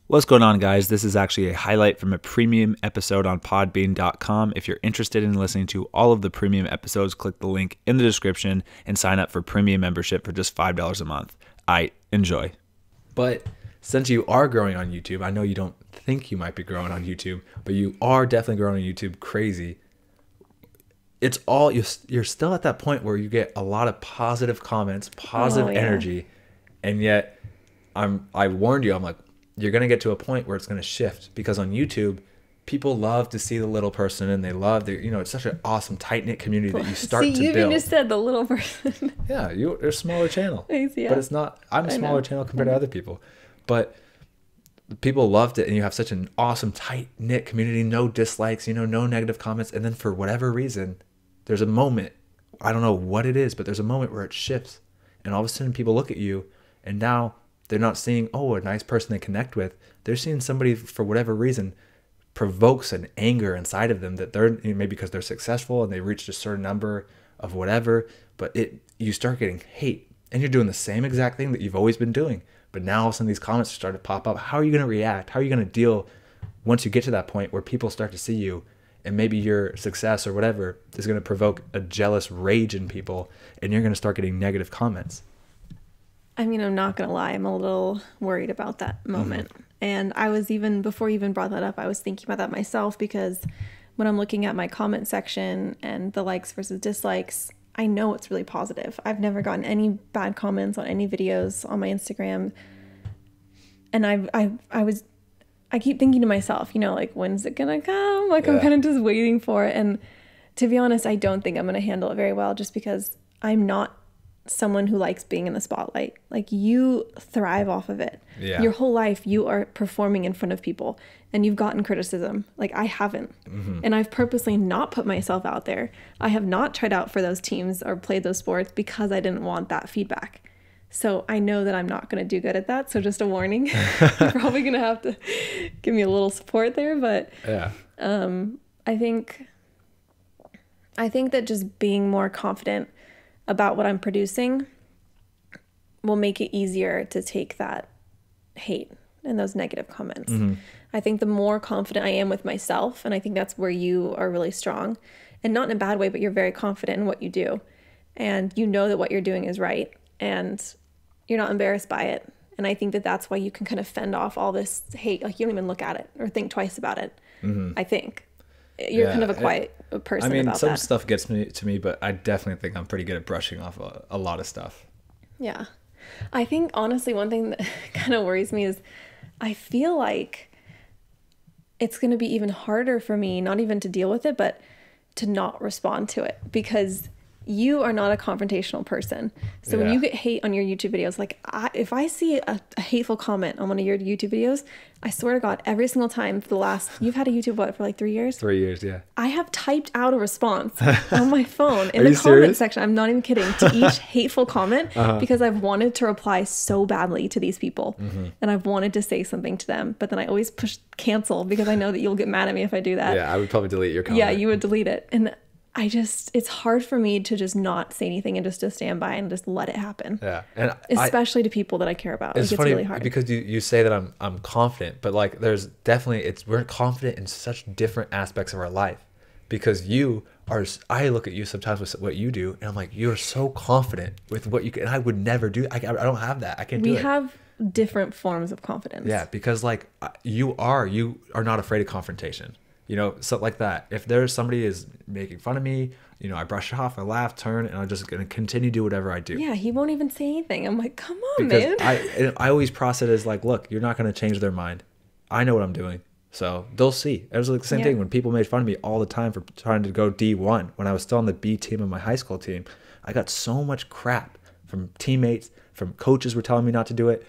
What's going on, guys? This is actually a highlight from a premium episode on podbean.com. If you're interested in listening to all of the premium episodes, click the link in the description and sign up for premium membership for just $5 a month. Enjoy. But since you are growing on YouTube, I know you don't think you might be growing on YouTube, but you are definitely growing on YouTube crazy. It's all, you're still at that point where you get a lot of positive comments, positive energy, and yet I warned you, I'm like, you're going to get to a point where it's going to shift, because on YouTube, people love to see the little person, and they love it's such an awesome tight-knit community that you start to build. You even just said the little person. Yeah, you're a smaller channel. Yeah. But it's not, I'm a smaller channel compared to other people. But people loved it, and you have such an awesome tight-knit community, no dislikes, no negative comments. And then for whatever reason, there's a moment, I don't know what it is, but there's a moment where it shifts. And all of a sudden people look at you, and now they're not seeing, a nice person they connect with. They're seeing somebody, for whatever reason, provokes an anger inside of them that they're, maybe because they're successful and they reached a certain number of whatever, but you start getting hate, and you're doing the same exact thing that you've always been doing. But now all of a sudden these comments start to pop up. How are you going to react? How are you going to deal once you get to that point where people start to see you, and maybe your success or whatever is going to provoke a jealous rage in people, and you're going to start getting negative comments? I mean, I'm not going to lie. I'm a little worried about that moment. Mm-hmm. And I was before you even brought that up, I was thinking about that myself, because when I'm looking at my comment section and the likes versus dislikes, I know it's really positive. I've never gotten any bad comments on any videos on my Instagram. And I keep thinking to myself, when's it going to come? I'm kind of just waiting for it. And to be honest, I don't think I'm going to handle it very well, just because I'm not someone who likes being in the spotlight. Like, you thrive off of it. Yeah. Your whole life you are performing in front of people, and you've gotten criticism. Like, I haven't. Mm-hmm. And I've purposely not put myself out there. I have not tried out for those teams or played those sports because I didn't want that feedback. So I know that I'm not going to do good at that. So just a warning. You're probably going to have to give me a little support there, but yeah. I think that just being more confident about what I'm producing will make it easier to take that hate and those negative comments. Mm-hmm. I think the more confident I am with myself, and I think that's where you are really strong, and not in a bad way, but you're very confident in what you do, and you know that what you're doing is right, and you're not embarrassed by it. And I think that that's why you can kind of fend off all this hate. Like, you don't even look at it or think twice about it. Mm-hmm. I think you're kind of a quiet person. I mean, about some that. Stuff gets to me, but I definitely think I'm pretty good at brushing off a lot of stuff. Yeah. I think, honestly, one thing that kind of worries me is I feel like it's going to be even harder for me, not even to deal with it, but to not respond to it, because you are not a confrontational person. So when you get hate on your YouTube videos, like if I see a hateful comment on one of your YouTube videos, I swear to God, every single time for the last, you've had a YouTube, for like 3 years? 3 years, yeah. I have typed out a response on my phone in the comment section. I'm not even kidding, to each hateful comment, because I've wanted to reply so badly to these people. Mm-hmm. And I've wanted to say something to them, but then I always push cancel, because I know that you'll get mad at me if I do that. Yeah, I would probably delete your comment. Yeah, you would delete it. And it's hard for me to just not say anything and just to stand by and just let it happen. Yeah. And especially to people that I care about. It's funny, really hard. Because you say that I'm confident, but like there's definitely, we're confident in such different aspects of our life, because I look at you sometimes with what you do, and I'm like, you're so confident with what you can, and I would never do, I don't have that. I can't do it. We have different forms of confidence. Yeah. Because like you are not afraid of confrontation. Stuff like that. If there's somebody is making fun of me, I brush it off, I laugh, turn, and I'm just going to continue to do whatever I do. Yeah, he won't even say anything. I'm like, come on, man. I always process it as like, look, you're not going to change their mind. I know what I'm doing. So they'll see. It was like the same thing when people made fun of me all the time for trying to go D1. When I was still on the B team of my high school team, I got so much crap from teammates, from coaches were telling me not to do it.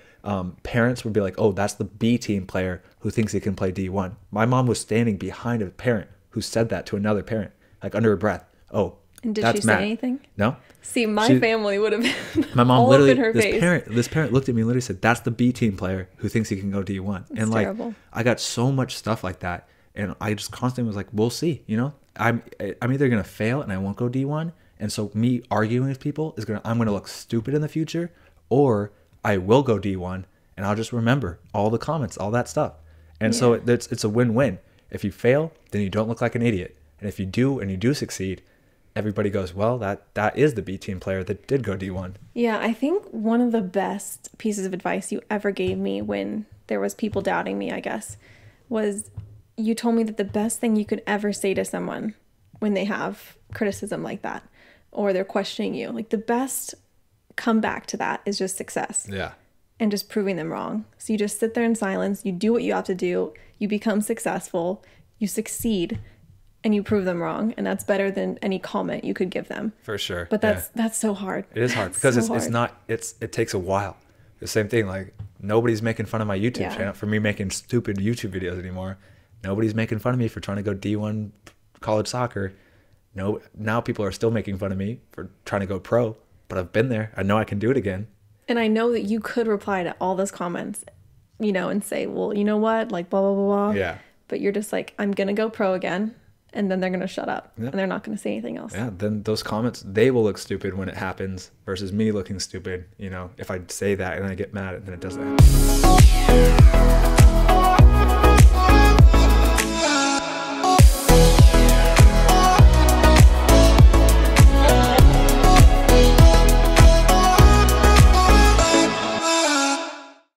Parents would be like, oh, that's the B team player who thinks he can play D1. My mom was standing behind a parent who said that to another parent, like under her breath. Oh, and did that's she Matt. Say anything? No. See, my family would have been my mom all literally, up in her face. This parent looked at me and literally said, that's the B team player who thinks he can go D1. That's and like, terrible. I got so much stuff like that. And I just constantly was like, we'll see, I'm either going to fail and I won't go D1. And so me arguing with people I'm going to look stupid in the future, or I will go D1 and I'll just remember all the comments, all that stuff. And so it's a win-win. If you fail, then you don't look like an idiot. And if you do and you do succeed, everybody goes, well, that is the B team player that did go D1. Yeah, I think one of the best pieces of advice you ever gave me when there was people doubting me, I guess, was you told me that the best thing you could ever say to someone when they have criticism like that, or they're questioning you, like the best comeback to that is just success. Yeah. And just proving them wrong. So you just sit there in silence, you do what you have to do, you become successful, you succeed, and you prove them wrong. And that's better than any comment you could give them. For sure. But that's so hard. It is hard because it takes a while. The same thing, like nobody's making fun of my YouTube channel for me making stupid YouTube videos anymore. Nobody's making fun of me for trying to go D1 college soccer. No, now people are still making fun of me for trying to go pro, but I've been there. I know I can do it again. And I know that you could reply to all those comments, you know, and say, well, you know what, like blah, blah, blah, blah. Yeah. But you're just like, I'm going to go pro again. And then they're going to shut up and they're not going to say anything else. Yeah. Then those comments, they will look stupid when it happens versus me looking stupid. You know, if I say that and then I get mad and then it doesn't happen.